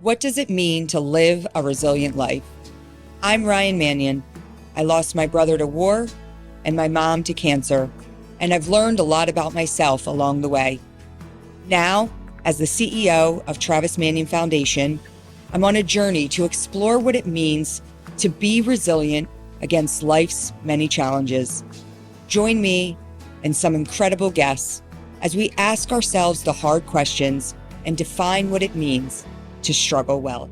What does it mean to live a resilient life? I'm Ryan Manion. I lost my brother to war and my mom to cancer, and I've learned a lot about myself along the way. Now, as the CEO of Travis Manion Foundation, I'm on a journey to explore what it means to be resilient against life's many challenges. Join me and some incredible guests as we ask ourselves the hard questions and define what it means to struggle well.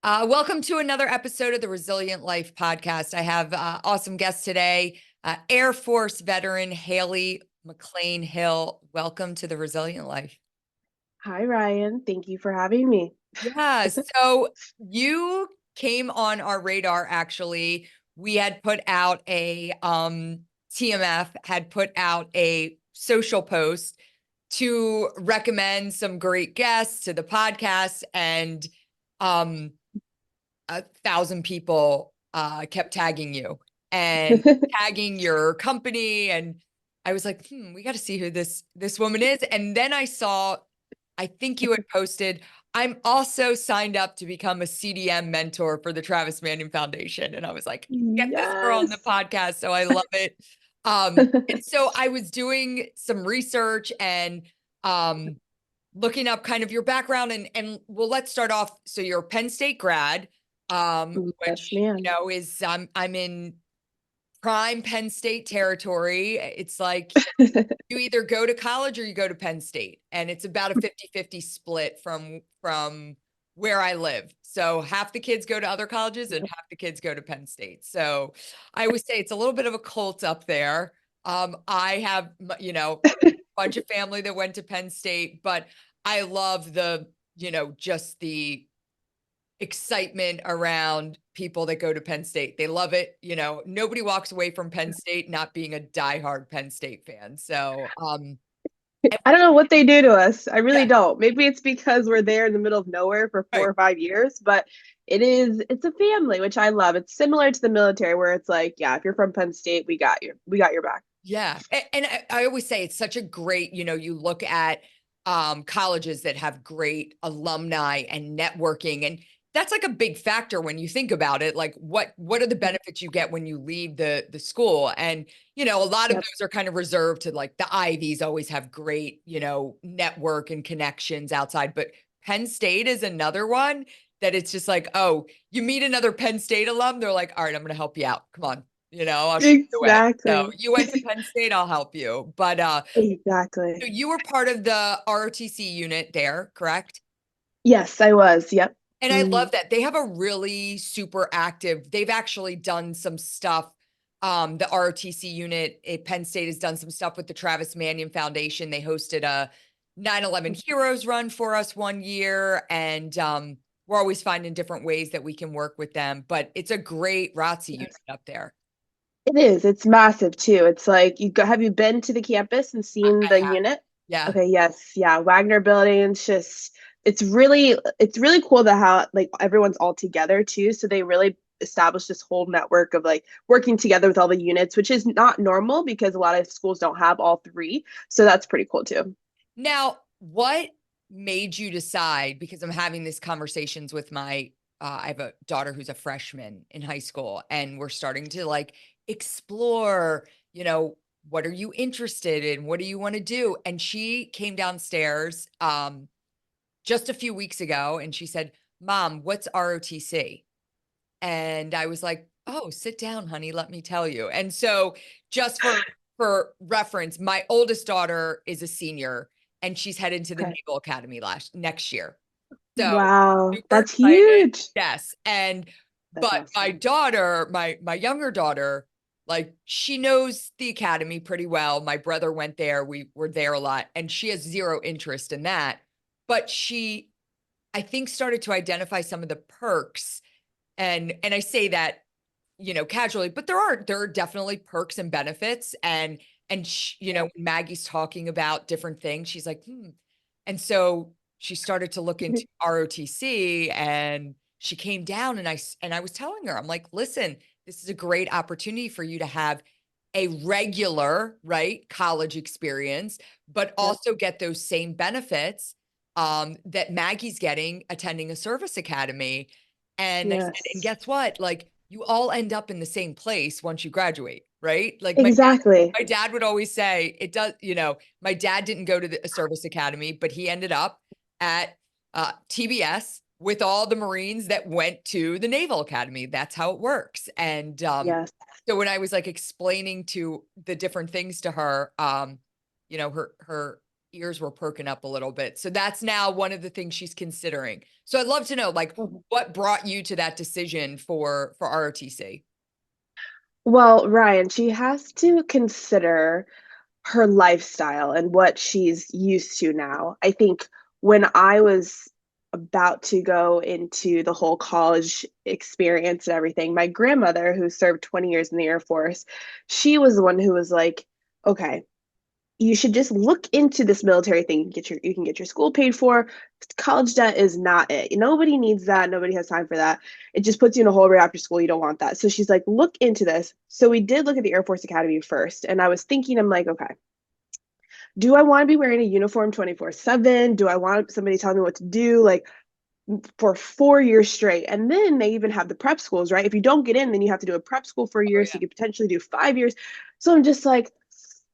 Welcome to another episode of the Resilient Life podcast. I have awesome guests today. Air Force veteran Haley McClain Hill. Welcome to the Resilient Life. Hi, Ryan. Thank you for having me. Yeah, so you came on our radar, actually. We had put out a, TMF had put out a social post to recommend some great guests to the podcast, and 1,000 people kept tagging you and tagging your company, and I was like, we got to see who this woman is. And then I saw, I think you had posted, I'm also signed up to become a CDM mentor for the Travis Manion Foundation, and I was like, get this girl on the podcast. So I love it. And so I was doing some research and looking up kind of your background, and well, let's start off. So you're a Penn State grad, which, ma'am. you know, is I'm in prime Penn State territory. It's like you either go to college or you go to Penn State, and it's about a 50-50 split from where I live. So half the kids go to other colleges and half the kids go to Penn State. So I always say it's a little bit of a cult up there. I have, a bunch of family that went to Penn State, but I love the, just the excitement around people that go to Penn State. They love it. Nobody walks away from Penn State not being a diehard Penn State fan. So, I don't know what they do to us. I really yeah, don't. Maybe it's because we're there in the middle of nowhere for 4 right. or 5 years, but it's a family, which I love. It's similar to the military where it's like, yeah, if you're from Penn State, we got you. We got your back. Yeah. And I always say it's such a great, you look at colleges that have great alumni and networking, and that's like a big factor when you think about it. Like what are the benefits you get when you leave the school? And, a lot of Yep. those are kind of reserved to, like, the Ivies always have great, network and connections outside, but Penn State is another one that it's just like, oh, you meet another Penn State alum, they're like, all right, I'm going to help you out. Come on. I'll show you the way. So Exactly. you went to Penn State, I'll help you. But so Exactly. you were part of the ROTC unit there, correct? Yes, I was. Yep. And I love that. They have a really super active, they've actually done some stuff. The ROTC unit at Penn State has done some stuff with the Travis Manion Foundation. They hosted a 9/11 Heroes Run for us one year, and we're always finding different ways that we can work with them. But it's a great ROTC unit up there. It is. It's massive too. It's like have you been to the campus and seen the I have. unit? Yeah. Okay, yes. Yeah, Wagner Building. It's really cool that how like everyone's all together too. So they really established this whole network of like working together with all the units, which is not normal because a lot of schools don't have all three. So that's pretty cool too. Now, what made you decide? Because I'm having these conversations with my, I have a daughter who's a freshman in high school, and we're starting to like explore, what are you interested in? What do you want to do? And she came downstairs just a few weeks ago and she said, Mom, what's ROTC? And I was like, oh, sit down, honey, let me tell you. And so just for reference, my oldest daughter is a senior and she's headed to the Okay. Naval Academy next year. So Wow, super that's excited. huge. Yes. And That's but my awesome. daughter, my younger daughter, like, she knows the academy pretty well. My brother went there. We were there a lot, and she has zero interest in that. But she, I think, started to identify some of the perks. And I say that, casually, but there are definitely perks and benefits. And when Maggie's talking about different things, she's like, And so she started to look into ROTC, and she came down, and I was telling her, I'm like, listen, this is a great opportunity for you to have a regular, right, college experience, but Yep. also get those same benefits that Maggie's getting attending a service academy. And I said, and Yes. guess what? Like, you all end up in the same place once you graduate, right? Like Exactly. my dad would always say it does, my dad didn't go to a service academy, but he ended up at TBS with all the Marines that went to the Naval Academy. That's how it works. And Yes. so when I was like explaining to the different things to her, her ears were perking up a little bit. So that's now one of the things she's considering. So I'd love to know, like, Mhm. what brought you to that decision for ROTC? Well, Ryan, she has to consider her lifestyle and what she's used to now. I think when I was about to go into the whole college experience and everything, my grandmother, who served 20 years in the Air Force, she was the one who was like, okay, you should just look into this military thing. You can get your school paid for. College debt is not it. Nobody needs that. Nobody has time for that. It just puts you in a hole right after school. You don't want that. So she's like, look into this. So we did look at the Air Force Academy first. And I was thinking, I'm like, okay, do I want to be wearing a uniform 24/7? Do I want somebody telling me what to do? Like for 4 years straight. And then they even have the prep schools, right? If you don't get in, then you have to do a prep school for a Oh year. So you could potentially do 5 years. So I'm just like,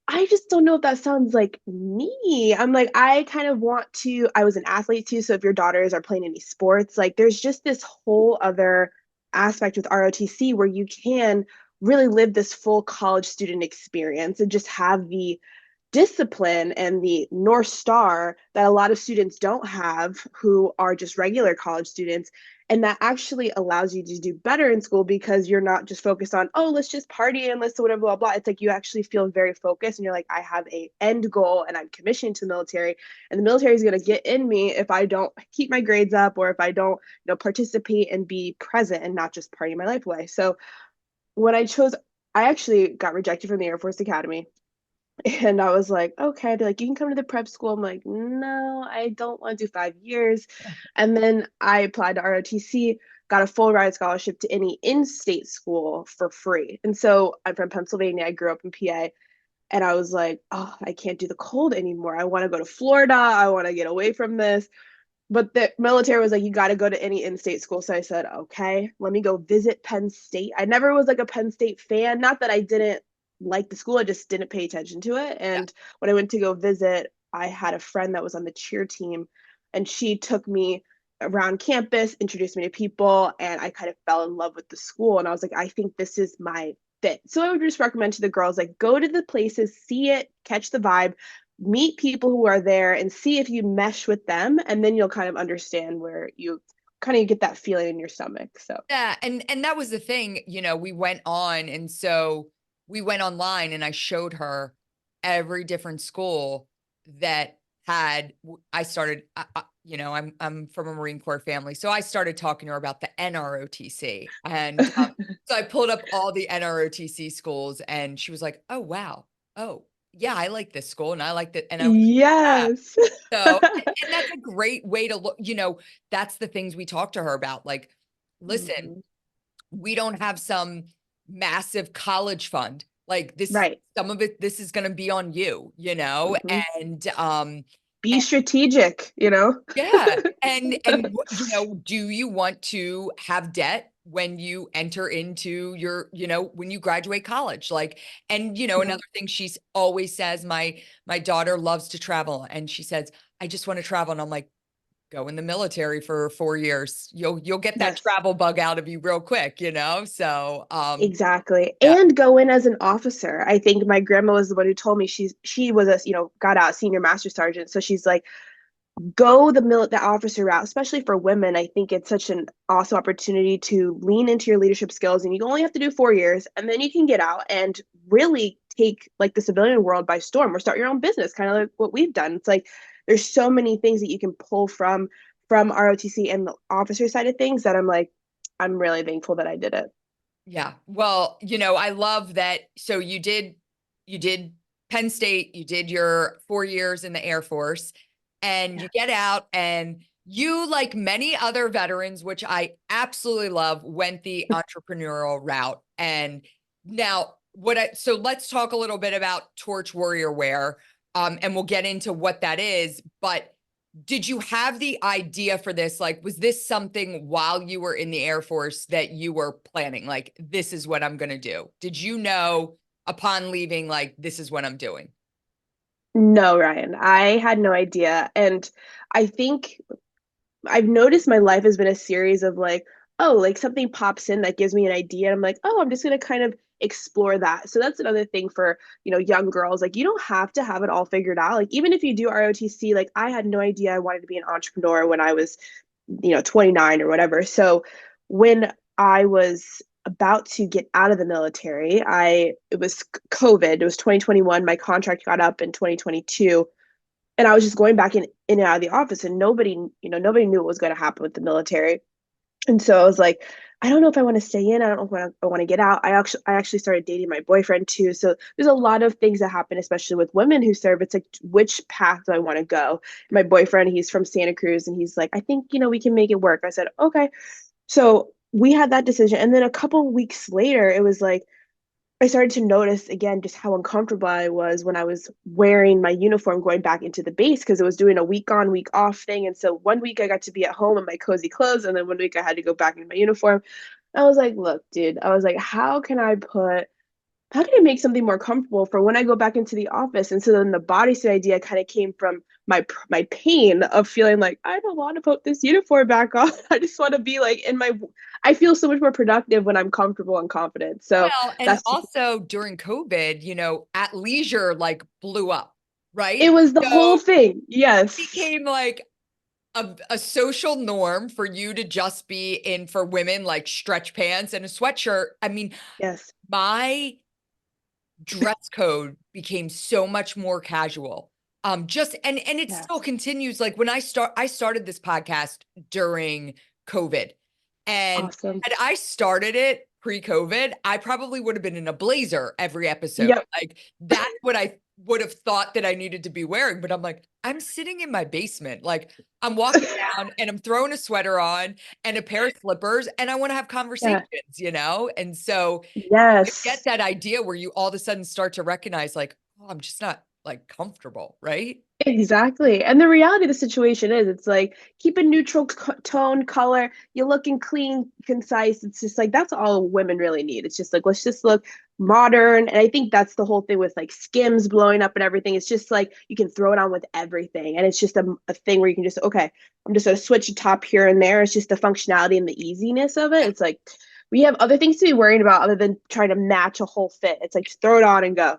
I just don't know if that sounds like me. I'm like, I kind of want to. I was an athlete too. So if your daughters are playing any sports, like there's just this whole other aspect with ROTC where you can really live this full college student experience and just have the discipline and the North Star that a lot of students don't have who are just regular college students. And that actually allows you to do better in school because you're not just focused on, oh, let's just party and let's do whatever, blah, blah. It's like you actually feel very focused and you're like, I have a end goal and I'm commissioned to the military. And the military is going to get in me if I don't keep my grades up or if I don't, participate and be present and not just party my life away. So when I actually got rejected from the Air Force Academy. And I was like, okay, they're like, you can come to the prep school. I'm like, no, I don't want to do 5 years. And then I applied to ROTC, got a full ride scholarship to any in-state school for free. And so I'm from Pennsylvania. I grew up in PA. And I was like, oh, I can't do the cold anymore. I want to go to Florida. I want to get away from this. But the military was like, you got to go to any in-state school. So I said, okay, let me go visit Penn State. I never was like a Penn State fan. Not that I didn't like the school, I just didn't pay attention to it. Yeah. And when I went to go visit, I had a friend that was on the cheer team, and she took me around campus, introduced me to people, and I kind of fell in love with the school. And I was like, I think this is my fit. So I would just recommend to the girls, like, go to the places, see it, catch the vibe, meet people who are there and see if you mesh with them, and then you'll kind of understand where you kind of get that feeling in your stomach. So Yeah, and that was the thing, we went on, and so we went online and I showed her every different school that had I started I'm from a Marine Corps family, so I started talking to her about the NROTC, and so I pulled up all the NROTC schools and she was like, "Oh wow. Oh, yeah, I like this school and I like that." And I was like, "Yeah." yes. So, and that's a great way to look, that's the things we talked to her about. Like, listen, Mhm. we don't have some massive college fund. Like this, Right. some of it, this is going to be on you, Mhm. and, Be strategic, yeah. And do you want to have debt when you enter into your, when you graduate college? Like, and Yeah. another thing she's always says, my daughter loves to travel, and she says, I just want to travel. And I'm like, go in the military for 4 years. You'll get that Yes. travel bug out of you real quick, So Exactly. yeah. And go in as an officer. I think my grandma was the one who told me she was a, got out senior master sergeant. So she's like, go the officer route, especially for women. I think it's such an awesome opportunity to lean into your leadership skills, and you only have to do 4 years, and then you can get out and really take like the civilian world by storm or start your own business, kind of like what we've done. It's like there's so many things that you can pull from ROTC and the officer side of things that I'm like, I'm really thankful that I did it. Yeah. Well, I love that. So you did Penn State, you did your 4 years in the Air Force, and Yeah. you get out, and you, like many other veterans, which I absolutely love, went the entrepreneurial route. And now so let's talk a little bit about Torch WarriorWear, and we'll get into what that is. But did you have the idea for this? Like, was this something while you were in the Air Force that you were planning? Like, this is what I'm going to do. Did you know upon leaving, like, this is what I'm doing? No, Ryan, I had no idea. And I think I've noticed my life has been a series of like, oh, like something pops in that gives me an idea. And I'm like, oh, I'm just gonna kind of explore that. So that's another thing for, young girls. Like you don't have to have it all figured out. Like even if you do ROTC, like I had no idea I wanted to be an entrepreneur when I was, 29 or whatever. So when I was about to get out of the military, it was COVID. It was 2021. My contract got up in 2022, and I was just going back in and out of the office, and nobody knew what was going to happen with the military. And so I was like, I don't know if I want to stay in. I don't know if I want to get out. I actually started dating my boyfriend too. So there's a lot of things that happen, especially with women who serve. It's like, which path do I want to go? My boyfriend, he's from Santa Cruz, and he's like, I think, we can make it work. I said, okay. So we had that decision. And then a couple of weeks later, it was like, I started to notice again just how uncomfortable I was when I was wearing my uniform going back into the base because it was doing a week on, week off thing. And so one week I got to be at home in my cozy clothes, and then one week I had to go back in my uniform. I was like, look, dude, I was like, how can I make something more comfortable for when I go back into the office? And so then the bodysuit idea kind of came from my pain of feeling like I don't want to put this uniform back on. I just want to be like in my. I feel so much more productive when I'm comfortable and confident. So Well, and that's also during COVID, at leisure like blew up, it right? was the whole So thing. it Yes. became like a social norm for you to just be in for women like stretch pants and a sweatshirt. I mean, Yes. my dress code became so much more casual. Just and it still Yes. continues. Like when I started this podcast during COVID. And Awesome. had I started it pre-COVID, I probably would have been in a blazer every episode. Yep. Like that's what I would have thought that I needed to be wearing. But I'm like, I'm sitting in my basement. Like I'm walking down and I'm throwing a sweater on and a pair of slippers and I want to have Yeah. conversations. And so you get Yes. that idea where you all of a sudden start to recognize like, oh, I'm just not like comfortable, right? Exactly. And the reality of the situation is it's like keep a neutral tone, color. You're looking clean, concise. It's just like that's all women really need. It's just like let's just look modern. And I think that's the whole thing with like skims blowing up and everything. It's just like you can throw it on with everything. And it's just a thing where you can just, okay, I'm just going to switch a top here and there. It's just the functionality and the easiness of it. It's like we have other things to be worried about other than trying to match a whole fit. It's like just throw it on and go.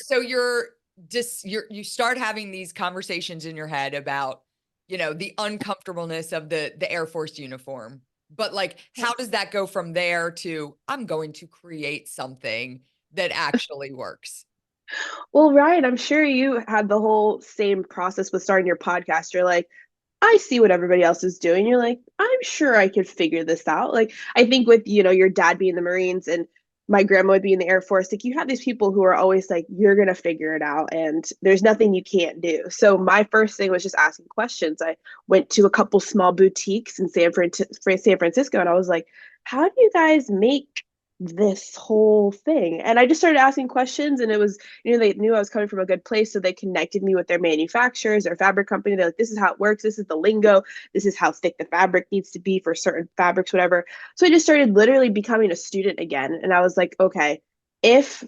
So you're just you start having these conversations in your head about, the uncomfortableness of the Air Force uniform. But like, how does that go from there to I'm going to create something that actually works? Well, Ryan, I'm sure you had the whole same process with starting your podcast. You're like, I see what everybody else is doing. You're like, I'm sure I could figure this out. Like, I think with, your dad being in the Marines and my grandma would be in the Air Force, like you have these people who are always like, you're gonna figure it out and there's nothing you can't do. So my first thing was just asking questions. I went to a couple small boutiques in San Francisco and I was like, how do you guys make this whole thing? And I just started asking questions, and it was, they knew I was coming from a good place, so they connected me with their manufacturers, their fabric company. They're like, this is how it works, this is the lingo, this is how thick the fabric needs to be for certain fabrics, whatever. So I just started literally becoming a student again, and I was like, okay, if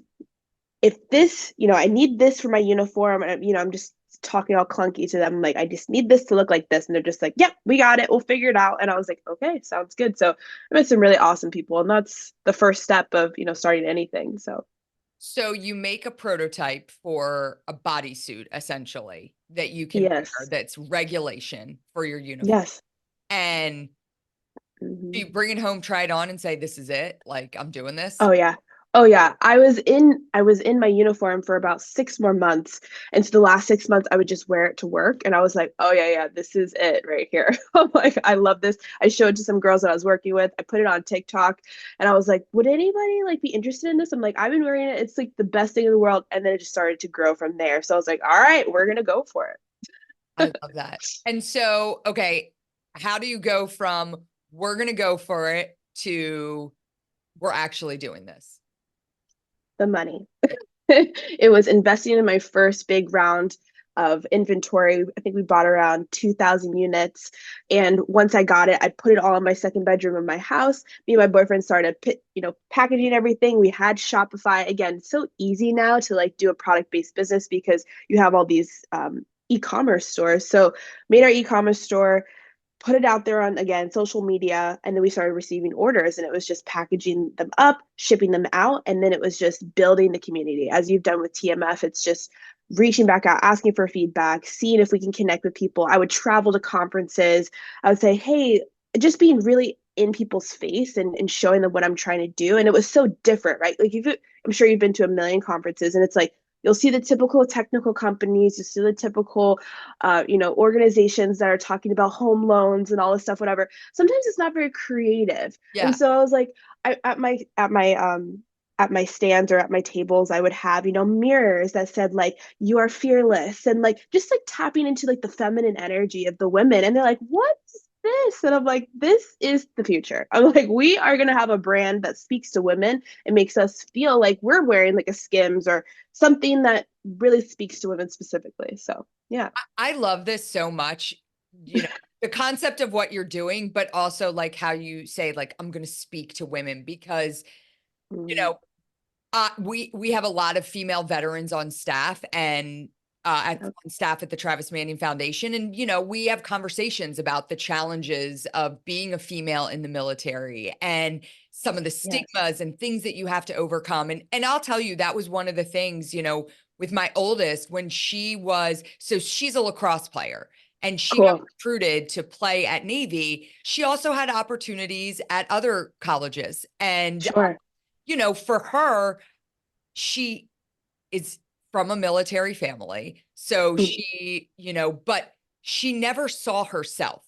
this, I need this for my uniform, and I'm just talking all clunky to them, like I just need this to look like this, and they're just like, yep, we got it, we'll figure it out. And I was like, okay, sounds good. So I met some really awesome people, and that's the first step of starting anything. So So you make a prototype for a bodysuit essentially that you can wear yes. that's regulation for your uniform. Yes. And do Mhm. you bring it home, try it on and say, this is it? Like I'm doing this? Oh yeah. Oh yeah. I was in my uniform for about 6 more months. And so the last 6 months I would just wear it to work. And I was like, oh yeah, yeah, this is it right here. I'm like, I love this. I showed it to some girls that I was working with. I put it on TikTok and I was like, would anybody like be interested in this? I'm like, I've been wearing it. It's like the best thing in the world. And then it just started to grow from there. So I was like, all right, we're gonna go for I it. love that. And so, okay, how do you go from we're going to go for it to we're actually doing this? The money. It was investing in my first big round of inventory. I think we bought around 2,000 units. And once I got it, I put it all in my second bedroom of my house. Me and my boyfriend started, packaging everything. We had Shopify. Again, it's so easy now to like do a product-based business because you have all these e-commerce stores. So made our e-commerce store, put it out there on, again, social media, and then we started receiving orders, and it was just packaging them up, shipping them out, and then it was just building the community. As you've done with TMF, it's just reaching back out, asking for feedback, seeing if we can connect with people. I would travel to conferences. I would say, hey, just being really in people's face and showing them what I'm trying to do. And it was so different, right? Like I'm sure you've been to a million conferences, and it's like you'll see the typical technical companies, you see the typical organizations that are talking about home loans and all this stuff, whatever. Sometimes it's not very creative. Yeah. And so I was like, at my stands or at my tables, I would have, mirrors that said like, you are fearless, and like, just like tapping into like the feminine energy of the women. And they're like, what's this? And I'm like, this is the future. I'm like, we are going to have a brand that speaks to women and makes us feel like we're wearing like a Skims or something that really speaks to women specifically. So yeah. I love this so much, the concept of what you're doing, but also like how you say, like, I'm going to speak to women because, Mm. we have a lot of female veterans on staff and on staff at the Travis Manion Foundation. And, we have conversations about the challenges of being a female in the military and some of the stigmas and things that you have to overcome. And I'll tell you, that was one of the things, with my oldest when so she's a lacrosse player and she got recruited to play at Navy. She also had opportunities at other colleges. And, for her, she is from a military family. So she, but she never saw herself.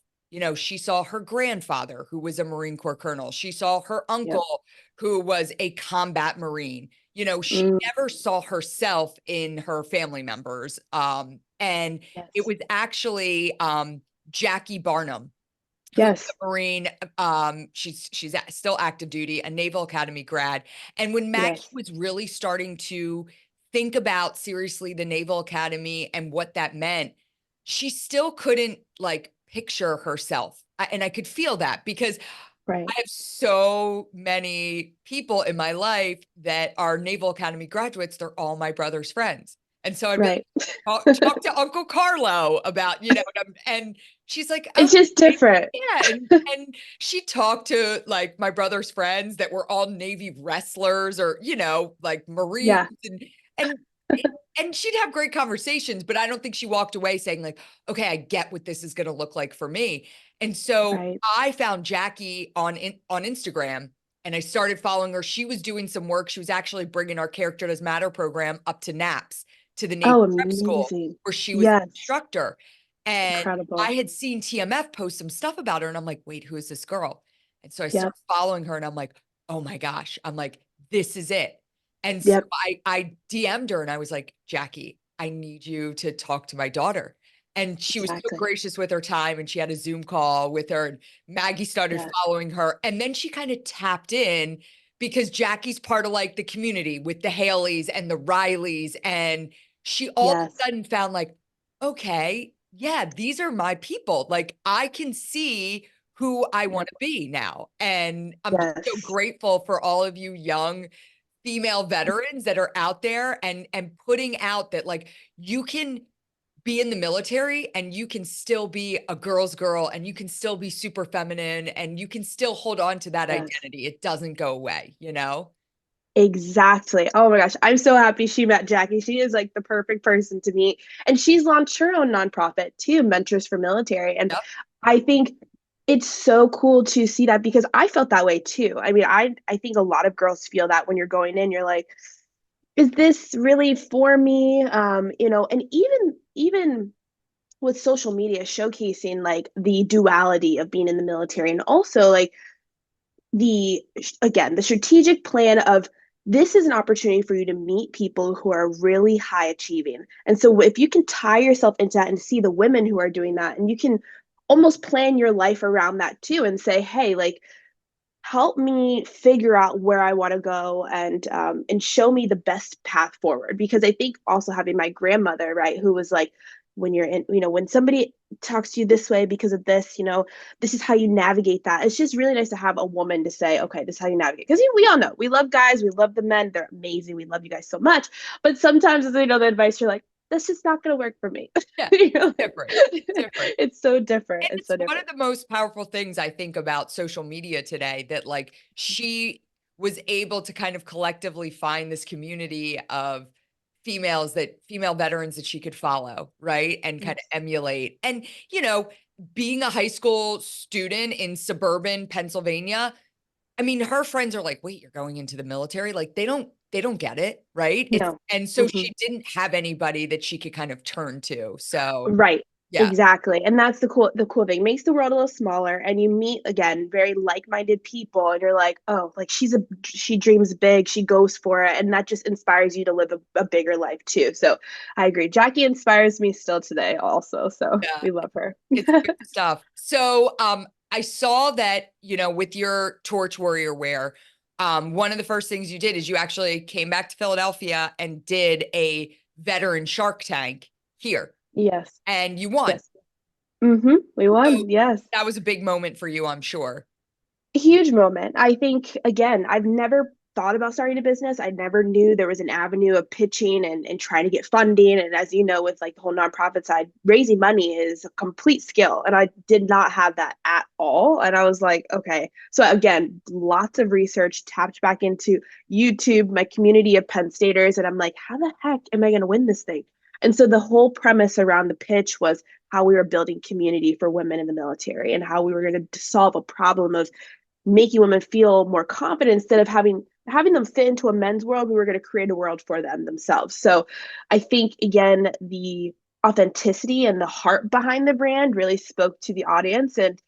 She saw her grandfather, who was a Marine Corps colonel. She saw her uncle, who was a combat Marine. She never saw herself in her family members. And it was actually Jackie Barnum, who's a Marine. She's still active duty, a Naval Academy grad. And when Maggie was really starting to think about seriously the Naval Academy and what that meant, she still couldn't like picture herself. And I could feel that because I have so many people in my life that are Naval Academy graduates. They're all my brother's friends. And so I'd be like, talk to Uncle Carlo about, and she's like, oh, it's just different. yeah. And she talked to like my brother's friends that were all Navy wrestlers or, like Marines and and she'd have great conversations, but I don't think she walked away saying like, okay, I get what this is going to look like for me. And so I found Jackie on Instagram and I started following her. She was doing some work. She was actually bringing our Character Does Matter program up to NAPS, to the Navy Prep School, where she was an instructor. And I had seen TMF post some stuff about her and I'm like, wait, who is this girl? And so I started following her and I'm like, oh my gosh, I'm like, this is it. And so I DM'd her and I was like, Jackie, I need you to talk to my daughter. And she was so gracious with her time and she had a Zoom call with her and Maggie started following her. And then she kind of tapped in because Jackie's part of like the community with the Haleys and the Rileys. And she all of a sudden found like, okay, yeah, these are my people. Like I can see who I want to be now. And I'm so grateful for all of you young female veterans that are out there and putting out that like you can be in the military and you can still be a girl's girl and you can still be super feminine and you can still hold on to that identity. It doesn't go away, Exactly. Oh my gosh. I'm so happy she met Jackie. She is like the perfect person to meet. And she's launched her own nonprofit too, Mentors for Military. And I think it's so cool to see that because I felt that way too. I mean, I think a lot of girls feel that when you're going in, you're like, is this really for me? And even with social media showcasing like the duality of being in the military and also like the strategic plan of this is an opportunity for you to meet people who are really high achieving. And so if you can tie yourself into that and see the women who are doing that, and you can almost plan your life around that too and say, hey, like, help me figure out where I want to go and show me the best path forward. Because I think also having my grandmother, right, who was like, when you're in, when somebody talks to you this way because of this, this is how you navigate that. It's just really nice to have a woman to say, okay, this is how you navigate. Because we all know we love guys, we love the men, they're amazing, we love you guys so much. But sometimes, as the advice, you're like, that's just not going to work for me. Yeah, Like, different. Different. it's so different. And It's it's so one of different. the most powerful things I think about social media today, that like she was able to kind of collectively find this community of female veterans that she could follow, right? And kind of Yes. emulate. And, being a high school student in suburban Pennsylvania, I mean, her friends are like, "Wait, you're going into the military?" Like they don't get it, right? No. And so Mhm. she didn't have anybody that she could kind of turn to. So, Right. yeah. Exactly. And that's the cool thing. Makes the world a little smaller and you meet again very like-minded people and you're like, "Oh, like she dreams big, she goes for it." And that just inspires you to live a bigger life too. So, I agree. Jackie inspires me still today also. So, Yeah. we love her. It's good stuff. So, I saw that, with your Torch Warrior wear, one of the first things you did is you actually came back to Philadelphia and did a veteran Shark Tank here, Yes. and you won. Yes. We So won. Yes. that was a big moment for you, I'm sure. Huge moment. I think, again, I've never thought about starting a business. I never knew there was an avenue of pitching and trying to get funding. And as you know, with like the whole nonprofit side, raising money is a complete skill. And I did not have that at all. And I was like, okay. So again, lots of research, tapped back into YouTube, my community of Penn Staters. And I'm like, how the heck am I going to win this thing? And so the whole premise around the pitch was how we were building community for women in the military and how we were going to solve a problem of making women feel more confident instead of having them fit into a men's world. We were going to create a world for them themselves. So I think, again, the authenticity and the heart behind the brand really spoke to the audience. And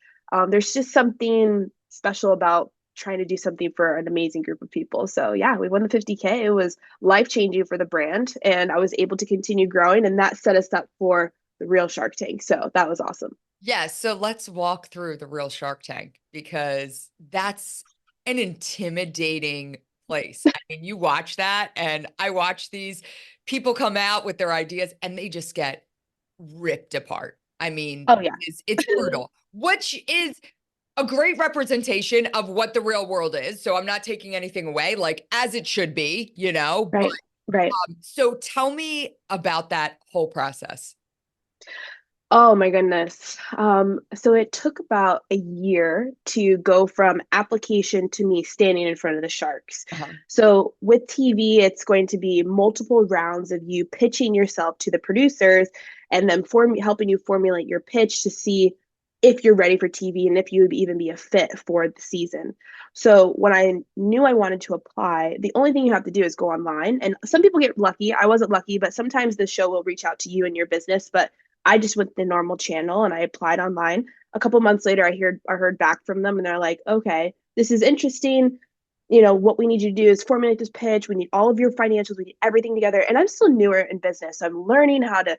there's just something special about trying to do something for an amazing group of people. So yeah, we won the 50K. It was life changing for the brand, and I was able to continue growing, and that set us up for the real Shark Tank. So that was awesome. Yes, so let's walk through the real Shark Tank, because that's an intimidating place. I mean, you watch that, and I watch these people come out with their ideas and they just get ripped apart. I mean, Oh yeah. it's brutal, which is a great representation of what the real world is. So I'm not taking anything away, like as it should be, But Right. Right. so tell me about that whole process. Oh my goodness. So it took about a year to go from application to me standing in front of the sharks. Uh-huh. So with TV, it's going to be multiple rounds of you pitching yourself to the producers and then helping you formulate your pitch to see if you're ready for TV and if you would even be a fit for the season. So when I knew I wanted to apply, the only thing you have to do is go online. And some people get lucky. I wasn't lucky, but sometimes the show will reach out to you and your business. But I just went the normal channel and I applied online. A couple months later, I heard back from them and they're like, okay, this is interesting. What we need you to do is formulate this pitch. We need all of your financials. We need everything together. And I'm still newer in business. So I'm learning how to,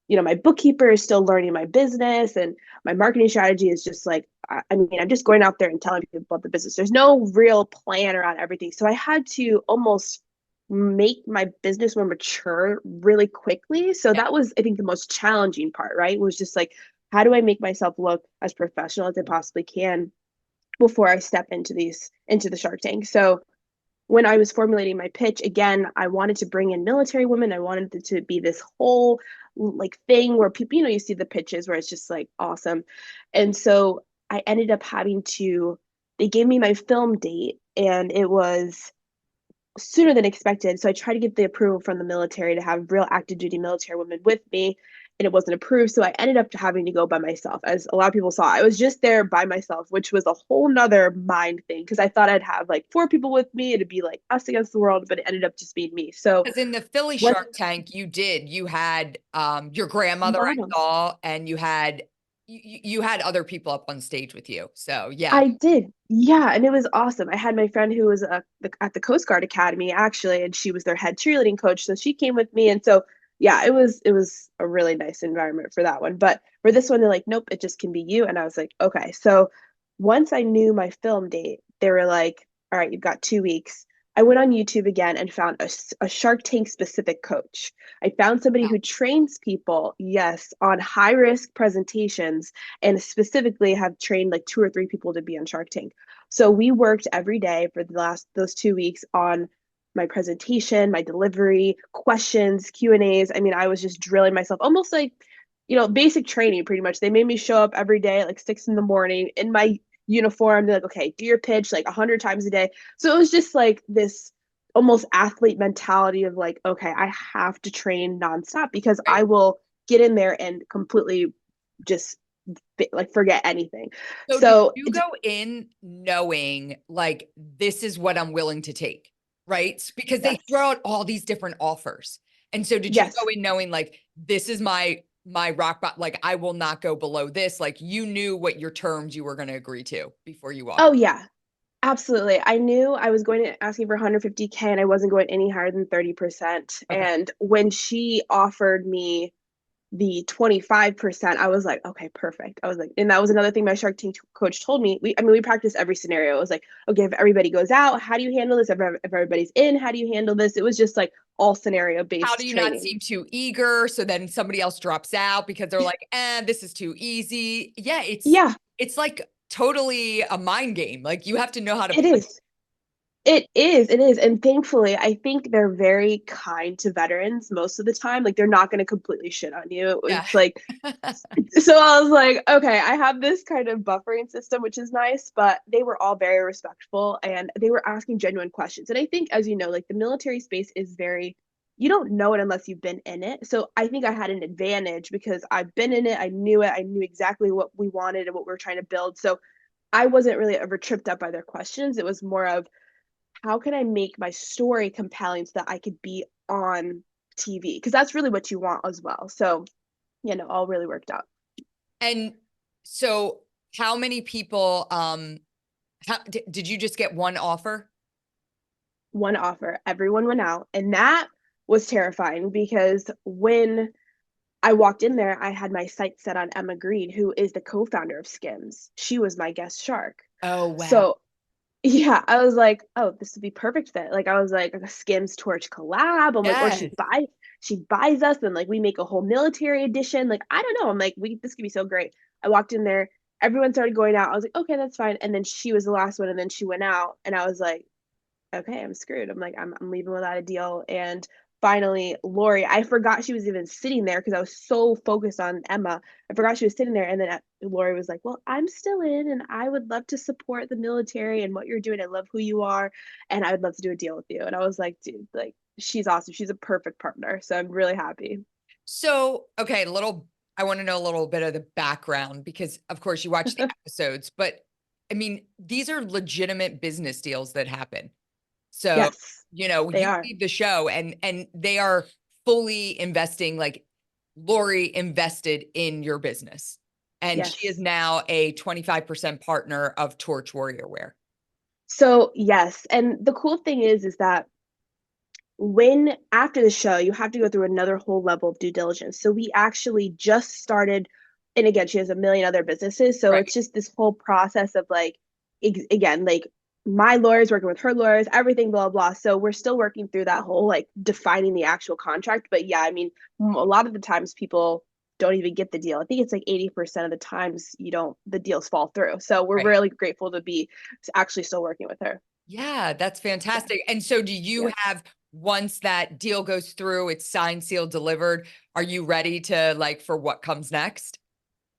my bookkeeper is still learning my business and my marketing strategy is just like, I mean, I'm just going out there and telling people about the business. There's no real plan around everything. So I had to almost make my business more mature really quickly. So that was, I think, the most challenging part, right? Was just like, how do I make myself look as professional as I possibly can before I step into the Shark Tank? So when I was formulating my pitch, again, I wanted to bring in military women. I wanted it to be this whole like thing where people, you see the pitches where it's just like awesome. And so I ended up they gave me my film date and it was sooner than expected. So I tried to get the approval from the military to have real active duty military women with me, and it wasn't approved. So I ended up having to go by myself. As a lot of people saw, I was just there by myself, which was a whole nother mind thing because I thought I'd have like four people with me. It'd be like us against the world, but it ended up just being me. So Because in the Philly what Shark Tank, you had your grandmother, I models? saw, and you had other people up on stage with you. So yeah. I did. Yeah, and it was awesome. I had my friend who was at the Coast Guard Academy actually, and she was their head cheerleading coach, so she came with me. And so yeah, it was a really nice environment for that one. But for this one, they're like, nope, it just can be you. And I was like, okay. So once I knew my film date, they were like, all right, you've got 2 weeks. I went on YouTube again and found a Shark Tank specific coach. I found somebody who trains people, yes, on high risk presentations, and specifically have trained like 2 or 3 people to be on Shark Tank. So we worked every day for the last those 2 weeks on my presentation, my delivery, questions, Q&As. I mean, I was just drilling myself almost like, basic training pretty much. They made me show up every day at like 6 in the morning in my uniform. They're like, okay, do your pitch like 100 times a day. So it was just like this almost athlete mentality of like, okay, I have to train nonstop because I Right. will get in there and completely just like forget anything. So did So you go in knowing like this is what I'm willing to take, right? Because they throw yes, out all these different offers. And so did you go yes. in knowing like this is my rock bottom, like I will not go below this, like you knew what your terms you were going to agree to before you walked. Oh yeah, absolutely. I knew I was going to asking for 150K and I wasn't going any higher than 30%. Okay. And when she offered me the 25%, I was like, okay, perfect. I was like, and that was another thing my Shark Tank coach told me. I mean, we practiced every scenario. It was like, okay, if everybody goes out, how do you handle this? If everybody's in, how do you handle this? It was just like all scenario How do based you not training. seem too eager? So then somebody else drops out because they're like, this is too easy. Yeah, Yeah, it's like totally a mind game. Like you have to know how to it play. is. It is. And thankfully, I think they're very kind to veterans most of the time. Like they're not going to completely shit on you. Yeah. It's like, so I was like, okay, I have this kind of buffering system, which is nice, but they were all very respectful and they were asking genuine questions. And I think, as you know, like the military space is very, you don't know it unless you've been in it. So I think I had an advantage because I've been in it. I knew it. I knew exactly what we wanted and what we were trying to build. So I wasn't really ever tripped up by their questions. It was more of, how can I make my story compelling so that I could be on TV? Because that's really what you want as well. So, all really worked out. And so how many people did you just get one offer? One offer, everyone went out. And that was terrifying because when I walked in there, I had my sights set on Emma Green, who is the co founder of Skims. She was my guest shark. Oh, wow. So, yeah, I was like, oh, this would be perfect fit. Like I was like a Skims Torch collab. I'm like, or Yes. she buys us and like we make a whole military edition. Like, I don't know. I'm like, we this could be so great. I walked in there, everyone started going out. I was like, okay, that's fine. And then she was the last one, and then she went out, and I was like, okay, I'm screwed. I'm like, I'm leaving without a deal. And finally, Lori, I forgot she was even sitting there because I was so focused on Emma. I forgot she was sitting there. And then Lori was like, well, I'm still in and I would love to support the military and what you're doing. I love who you are. And I would love to do a deal with you. And I was like, dude, like, she's awesome. She's a perfect partner. So I'm really happy. So, okay, I want to know a little bit of the background because of course you watch the episodes, but I mean, these are legitimate business deals that happen. So, Yes, they you are. leave the show and they are fully investing, like Lori invested in your business. And she is Yes. now a 25% partner of Torch WarriorWear. So, yes. And the cool thing is that when after the show, you have to go through another whole level of due diligence. So we actually just started, and again, she has a million other businesses. So Right. it's just this whole process of like, again, like my lawyers working with her lawyers, everything, blah, blah. So we're still working through that whole like defining the actual contract. But yeah, I mean, a lot of the times people don't even get the deal. I think it's like 80% of the times the deals fall through. So we're Right. really grateful to be actually still working with her. Yeah, that's Yeah. fantastic. And so do you Yep. have, once that deal goes through, it's signed, sealed, delivered, are you ready to like for what comes next?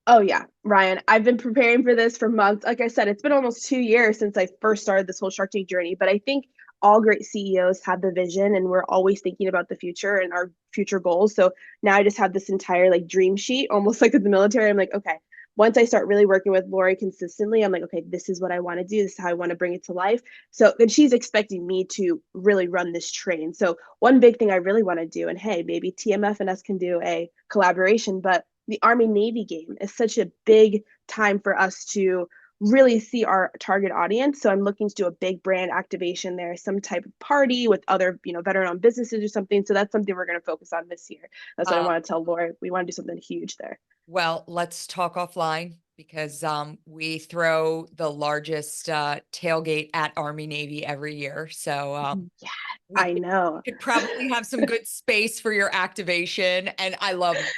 Oh yeah, Ryan, I've been preparing for this for months. Like I said, it's been almost 2 years since I first started this whole Shark Tank journey, but I think all great CEOs have the vision and we're always thinking about the future and our future goals. So now I just have this entire like dream sheet, almost like with the military. I'm like, okay, once I start really working with Lori consistently, I'm like, okay, this is what I want to do. This is how I want to bring it to life. So, and she's expecting me to really run this train. So, one big thing I really want to do, and hey, maybe TMF and us can do a collaboration, but the Army Navy game is such a big time for us to really see our target audience. So I'm looking to do a big brand activation there, some type of party with other, veteran-owned businesses or something. So that's something we're going to focus on this year. That's what I Um, want to tell Laura. We want to do something huge there. well, let's talk offline because we throw the largest tailgate at Army Navy every year. So Yeah, we I know. could probably have some good space for your activation. And I love it.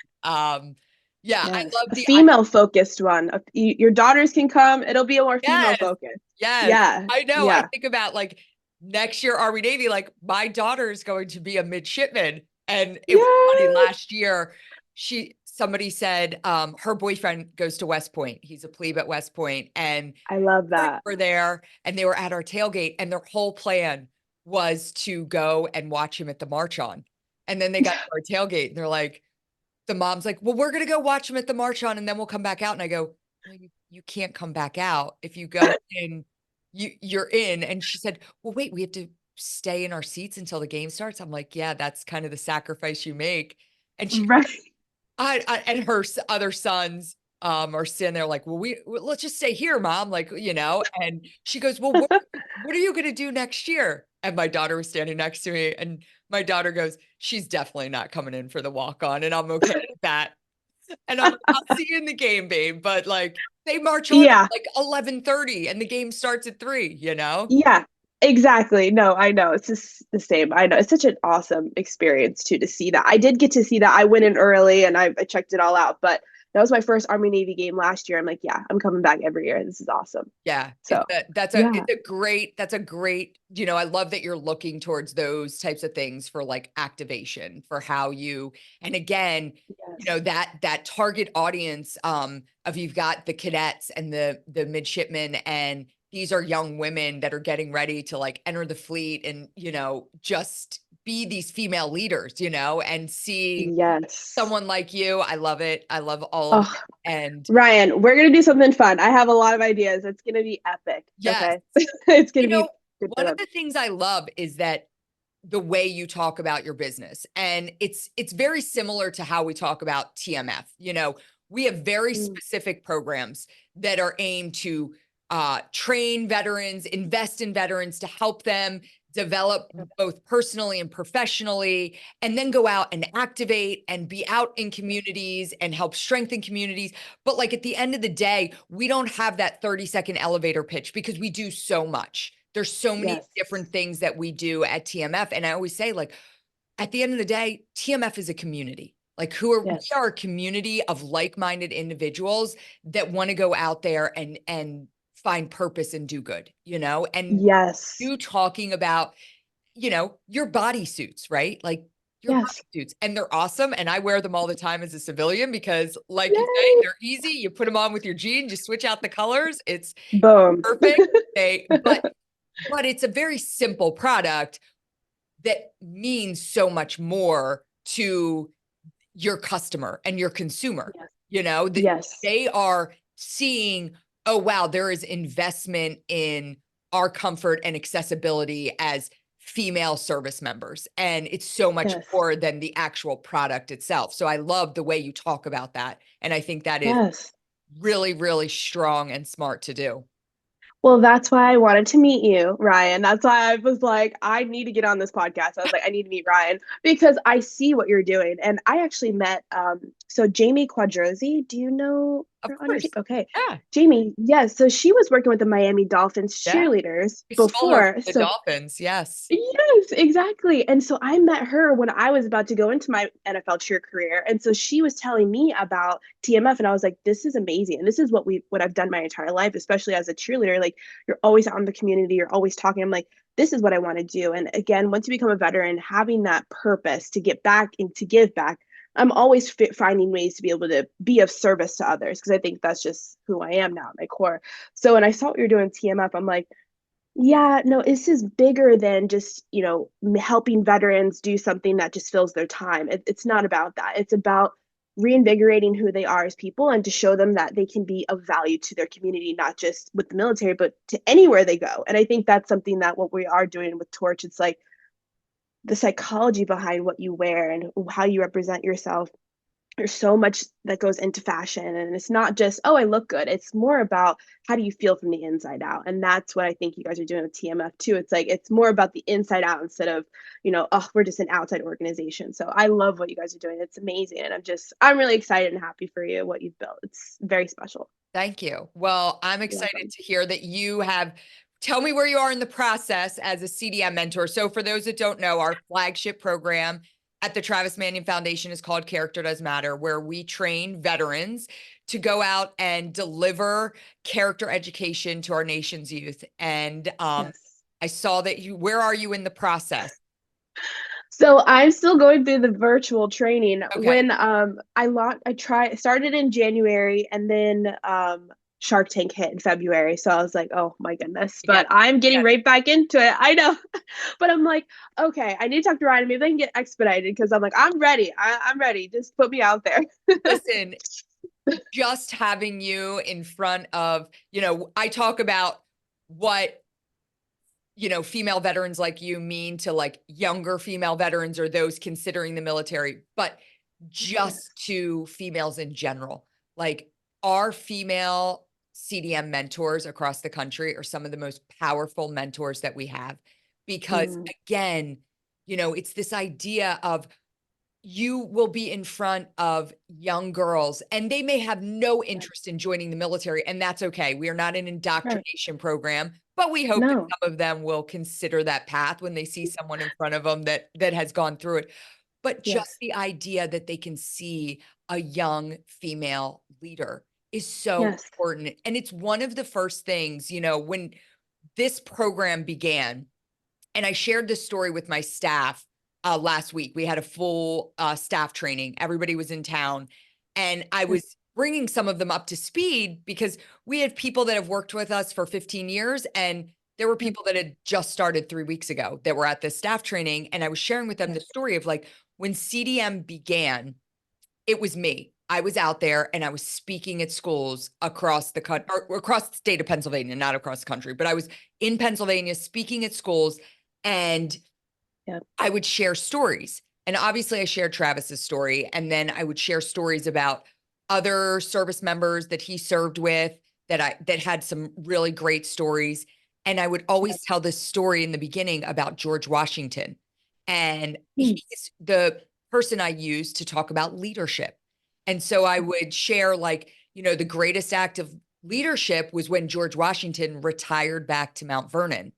Yeah, I Yes, love a the I female focused one. Your daughters can come. It'll be a more female yes, focused. yes. Yeah, I know. I yeah. think about like next year Army Navy, like my daughter is going to be a midshipman. And it was funny Yes. last year, somebody said her boyfriend goes to West Point. He's a plebe at West Point, and I love that. were there and they were at our tailgate, and their whole plan was to go and watch him at the march on. And then they got to our tailgate and they're like, the mom's like, well, we're gonna go watch him at the march on and then we'll come back out. And I go, well, you can't come back out. If you go in, you're in. And she said, well, wait, we have to stay in our seats until the game starts. I'm like, yeah, that's kind of the sacrifice you make. And she Right. and her other sons are sitting there like, well, let's just stay here, mom. Like, and she goes, well, what are you going to do next year? And my daughter was standing next to me, and my daughter goes, she's definitely not coming in for the walk on. And I'm okay with that. And I'm like, I'll see you in the game, babe. But like, they march on at Yeah. like 11:30 and the game starts at 3. Yeah. Exactly. No, I know. It's just the same. I know. It's such an awesome experience too to see that. I did get to see that. I went in early and I checked it all out, but that was my first Army Navy game last year. I'm like, yeah, I'm coming back every year. This is awesome. Yeah, So, it's yeah. a great, I love that you're looking towards those types of things for like activation for how you, and again, Yes. that target audience of you've got the cadets and the midshipmen, and these are young women that are getting ready to like enter the fleet and, just be these female leaders, and see Yes. someone like you. I love it. I love all of Oh, it. And Ryan, we're gonna do something fun. I have a lot of ideas. It's gonna be epic. yes, Okay. It's you gonna know, be good for one of them. the things I love is that the way you talk about your business, and it's very similar to how we talk about TMF. We have very Mm, specific programs that are aimed to train veterans, invest in veterans to help them develop both personally and professionally, and then go out and activate and be out in communities and help strengthen communities. But like at the end of the day, we don't have that 30-second elevator pitch because we do so much. There's so many yes. different things that we do at TMF. And I always say, like, at the end of the day, TMF is a community. Like, we Yes. are a community of like-minded individuals that want to go out there and find purpose and do good, and Yes. you talking about, your bodysuits, right? Like your Yes. bodysuits, and they're awesome. And I wear them all the time as a civilian because, like you say, Yay. they're easy. You put them on with your jeans, you switch out the colors. It's Boom. perfect. But it's a very simple product that means so much more to your customer and your consumer. Yes. That Yes. they are seeing, oh, wow, there is investment in our comfort and accessibility as female service members. And it's so much Yes. more than the actual product itself. So I love the way you talk about that. And I think that is Yes. really, really strong and smart to do. Well, that's why I wanted to meet you, Ryan. That's why I was like, I need to get on this podcast. I was like, I need to meet Ryan because I see what you're doing. And I actually met so Jamie Quadrosi. Do you know Of her on your team? course. Okay. Yeah. Jamie, yes. So she was working with the Miami Dolphins Yeah. cheerleaders We stole her from before. the So Dolphins. Yes. yes, exactly. And so I met her when I was about to go into my NFL cheer career. And so she was telling me about TMF and I was like, this is amazing. And this is what I've done my entire life, especially as a cheerleader. Like you're always out in the community, you're always talking. I'm like, this is what I want to do. And again, once you become a veteran, having that purpose to get back and to give back, I'm always finding ways to be able to be of service to others because I think that's just who I am now at my core. So when I saw what you're doing TMF, I'm like, yeah, no, this is bigger than just, helping veterans do something that just fills their time. It's not about that. It's about reinvigorating who they are as people and to show them that they can be of value to their community, not just with the military, but to anywhere they go. And I think that's something that what we are doing with Torch, it's like the psychology behind what you wear and how you represent yourself. There's so much that goes into fashion and it's not just, oh, I look good. It's more about how do you feel from the inside out. And that's what I think you guys are doing with TMF too. It's like it's more about the inside out instead of, oh, we're just an outside organization. So I love what you guys are doing. It's amazing. And I'm really excited and happy for you what you've built. It's very special. Thank you. Well, I'm You're excited welcome. to hear that you have. Tell me where you are in the process as a CDM mentor. So, for those that don't know, our flagship program at the Travis Manion Foundation is called Character Does Matter, where we train veterans to go out and deliver character education to our nation's youth. And Yes. I saw that where are you in the process? So I'm still going through the virtual training. Okay. When started in January, and then Shark Tank hit in February. So I was like, oh my goodness. Again, But I'm getting right back into it. I know. But I'm like, okay, I need to talk to Ryan. Maybe I can get expedited, because I'm like, I'm ready. I'm ready. Just put me out there. listen, just having you in front of, I talk about what female veterans like you mean to like younger female veterans or those considering the military, but Yes. just to females in general. Like our female CDM mentors across the country are some of the most powerful mentors that we have because Mm, again, it's this idea of you will be in front of young girls and they may have no yes. interest in joining the military, and that's okay. We are not an Right. indoctrination program, but we hope that No. some of them will consider that path when they see someone in front of them that has gone through it. But just Yes. the idea that they can see a young female leader is so Yes. important. And it's one of the first things, when this program began, and I shared this story with my staff last week. We had a full staff training. Everybody was in town, and I Yes. was bringing some of them up to speed because we had people that have worked with us for 15 years, and there were Yes. people that had just started 3 weeks ago that were at this staff training. And I was sharing with them the Yes. story of like when CDM began, it was me. I was out there and I was speaking at schools across the country, or across the state of Pennsylvania, not across the country, but I was in Pennsylvania speaking at schools, and Yep. I would share stories. And obviously I shared Travis's story, and then I would share stories about other service members that he served with that had some really great stories. And I would always Yes. tell this story in the beginning about George Washington. And Mm, he's the person I used to talk about leadership. And so I would share like, the greatest act of leadership was when George Washington retired back to Mount Vernon.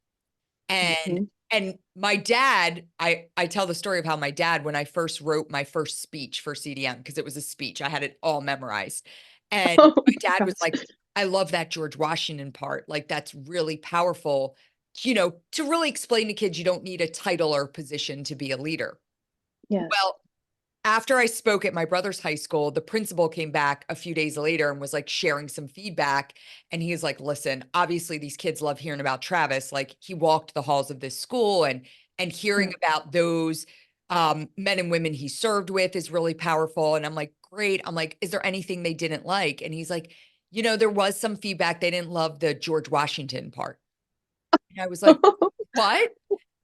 And mhm. and my dad, I tell the story of how my dad, when I first wrote my first speech for CDM, because it was a speech, I had it all memorized. And Oh my my dad was gosh. like, I love that George Washington part. Like that's really powerful, to really explain to kids you don't need a title or position to be a leader. Yes. Well, after I spoke at my brother's high school, the principal came back a few days later and was like sharing some feedback. And he was like, listen, obviously these kids love hearing about Travis. Like he walked the halls of this school, and hearing Yeah. about those men and women he served with is really powerful. And I'm like, great. I'm like, is there anything they didn't like? And he's like, there was some feedback. They didn't love the George Washington part. And I was like, what?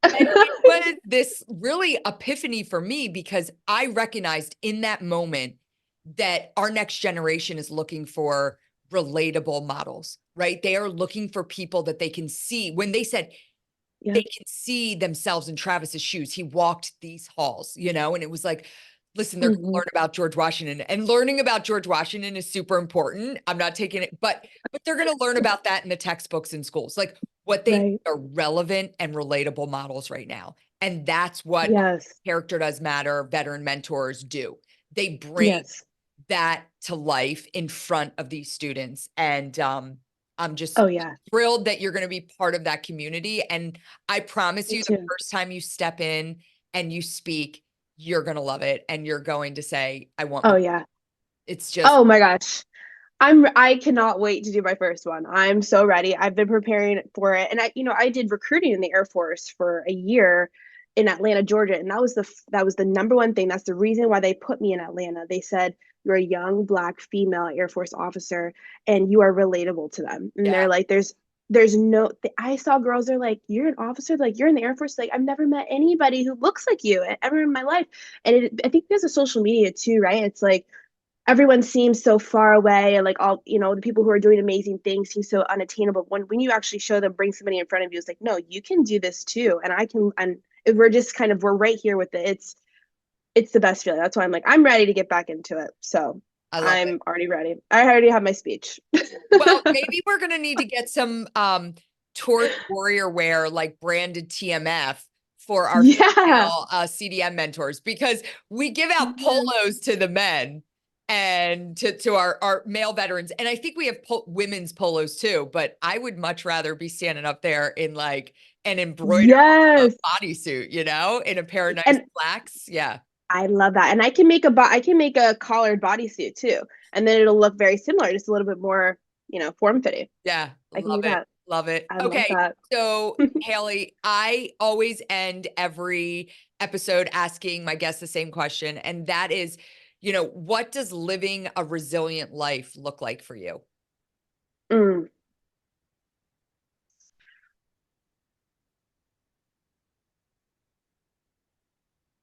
And it was this really epiphany for me because I recognized in that moment that our next generation is looking for relatable models, right? They are looking for people that they can see. When they said they Yep. can see themselves in Travis's shoes, he walked these halls, and it was like, listen, they're going to Mhm. learn about George Washington, and learning about George Washington is super important. I'm not taking it, but they're going to learn about that in the textbooks in schools. Like what they need Right. are relevant and relatable models right now. And that's what Yes. Character Does Matter veteran mentors do. They bring Yes. that to life in front of these students. And I'm just Oh yeah. thrilled that you're going to be part of that community. And I promise Me you, the too. first time you step in and you speak, you're going to love it. And you're going to say, I want Oh more. yeah. It's just, Oh my gosh. I cannot wait to do my first one. I'm so ready. I've been preparing for it. And I did recruiting in the Air Force for a year in Atlanta, Georgia, and that was the number one thing. That's the reason why they put me in Atlanta. They said you're a young black female Air Force officer and you are relatable to them. And yeah. they're like there's no I saw girls, they're like, you're an officer, like you're in the Air Force, like I've never met anybody who looks like you ever in my life. And I think there's a social media too, right? It's like everyone seems so far away, and like all the people who are doing amazing things seem so unattainable. When you actually show them, bring somebody in front of you, it's like, no, you can do this too, and I can. And we're just we're right here with it. It's the best feeling. That's why I'm like, I'm ready to get back into it. So I love it. I'm already ready. I already have my speech. Well, maybe we're gonna need to get some Torch WarriorWear like branded TMF for our Yeah. female CDM mentors, because we give out Yes. polos to the men and to our male veterans, and I think we have women's polos too. But I would much rather be standing up there in like an embroidered Yes. bodysuit, you know, in a pair of nice And slacks. Yeah, I love that. And I can make I can make a collared bodysuit too. And then it'll look very similar, just a little bit more, form fitting. yeah, I can do love it, that. love it. I love Okay, that. so Haley, I always end every episode asking my guests the same question, and that is, what does living a resilient life look like for you? Mm.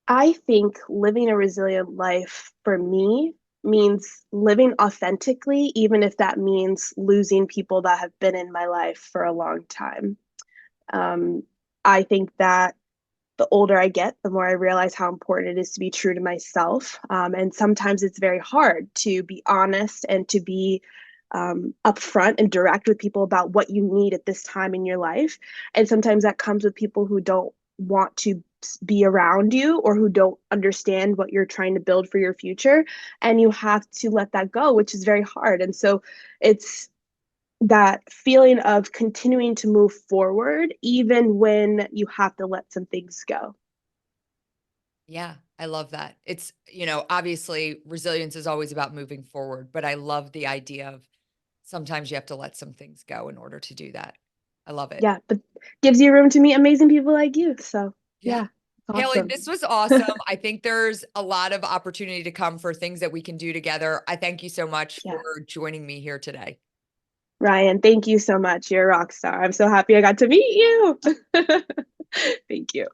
I think living a resilient life for me means living authentically, even if that means losing people that have been in my life for a long time. Um, I think that the older I get, the more I realize how important it is to be true to myself. And sometimes it's very hard to be honest and to be upfront and direct with people about what you need at this time in your life. And sometimes that comes with people who don't want to be around you or who don't understand what you're trying to build for your future. And you have to let that go, which is very hard. And so it's that feeling of continuing to move forward, even when you have to let some things go. Yeah, I love that. It's, obviously resilience is always about moving forward, but I love the idea of sometimes you have to let some things go in order to do that. I love it. Yeah, but gives you room to meet amazing people like you. So, Yeah. yeah, it's Haley, awesome. this was awesome. I think there's a lot of opportunity to come for things that we can do together. I thank you so much for Yeah. joining me here today. Ryan, thank you so much. You're a rock star. I'm so happy I got to meet you. Thank you.